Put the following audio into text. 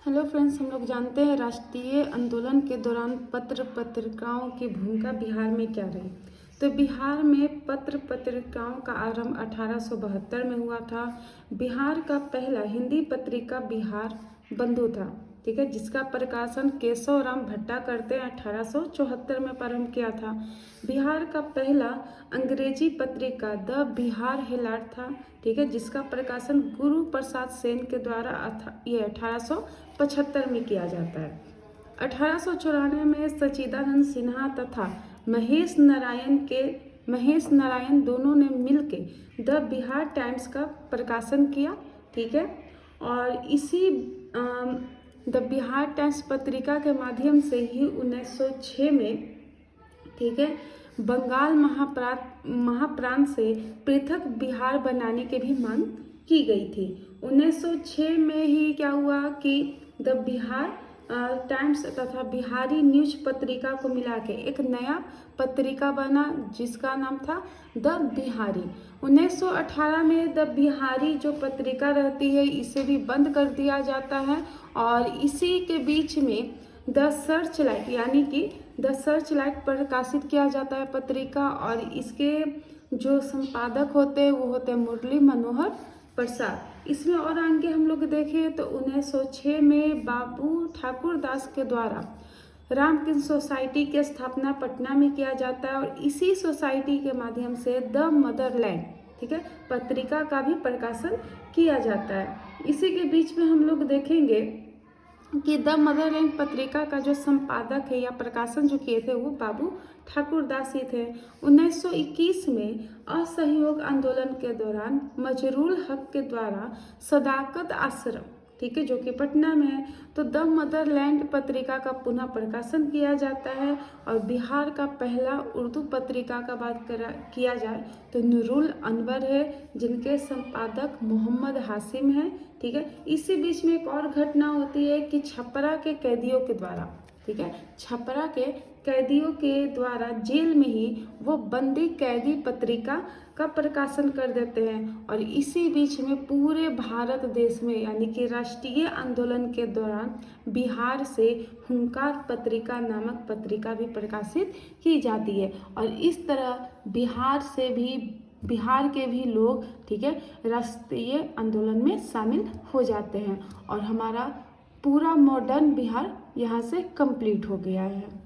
Hello friends, हम लोग जानते हैं राष्ट्रीय आंदोलन के दौरान पत्र पत्रिकाओं की भूमिका बिहार में क्या रही। तो बिहार में पत्र पत्रिकाओं का आरंभ 1872 में हुआ था। बिहार का पहला हिंदी पत्रिका बिहार बंधु था, ठीक है, जिसका प्रकाशन केशव राम भट्टा करते 1874 में प्रारंभ किया था। बिहार का पहला अंग्रेजी पत्रिका द बिहार हेराल्ड था, ठीक है, जिसका प्रकाशन गुरु प्रसाद सेन के द्वारा ये 1875 में किया जाता है। 1894 में सच्चिदानंद सिन्हा तथा महेश नारायण दोनों ने मिलके द बिहार टाइम्स का प्रकाशन किया, ठीक है। और इसी द बिहार टाइम्स पत्रिका के माध्यम से ही 1906 में, ठीक है, बंगाल महाप्रांत से पृथक बिहार बनाने की भी मांग की गई थी। 1906 में ही क्या हुआ कि द बिहार टाइम्स तथा बिहारी न्यूज पत्रिका को मिला के एक नया पत्रिका बना जिसका नाम था द बिहारी। 1918 में द बिहारी जो पत्रिका रहती है इसे भी बंद कर दिया जाता है और इसी के बीच में द सर्च लाइट यानी कि द सर्च लाइट प्रकाशित किया जाता है पत्रिका। और इसके जो संपादक होते हैं वो होते हैं मुरली मनोहर प्रसाद। इसमें और आगे हम लोग देखें तो 1906 में बाबू ठाकुर दास के द्वारा रामकृष्ण सोसाइटी की स्थापना पटना में किया जाता है और इसी सोसाइटी के माध्यम से द मदरलैंड, ठीक है, पत्रिका का भी प्रकाशन किया जाता है। इसी के बीच में हम लोग देखेंगे कि द मदरलैंड पत्रिका का जो संपादक है या प्रकाशन जो किए थे वो बाबू ठाकुर दास ही थे। 1921 में असहयोग आंदोलन के दौरान मजरूल हक के द्वारा सदाकत आश्रम, ठीक है, जो कि पटना में है, तो द मदरलैंड पत्रिका का पुनः प्रकाशन किया जाता है। और बिहार का पहला उर्दू पत्रिका का बात किया जाए तो नूरुल अनवर है जिनके संपादक मोहम्मद हाशिम हैं, ठीक है। इसी बीच में एक और घटना होती है कि छपरा के कैदियों के द्वारा, ठीक है, छपरा के कैदियों के द्वारा जेल में ही वो बंदी कैदी पत्रिका का प्रकाशन कर देते हैं। और इसी बीच में पूरे भारत देश में यानी कि राष्ट्रीय आंदोलन के दौरान बिहार से हुंकार पत्रिका नामक पत्रिका भी प्रकाशित की जाती है। और इस तरह बिहार के भी लोग, ठीक है, राष्ट्रीय आंदोलन में शामिल हो जाते हैं और हमारा पूरा मॉडर्न बिहार यहाँ से कंप्लीट हो गया है।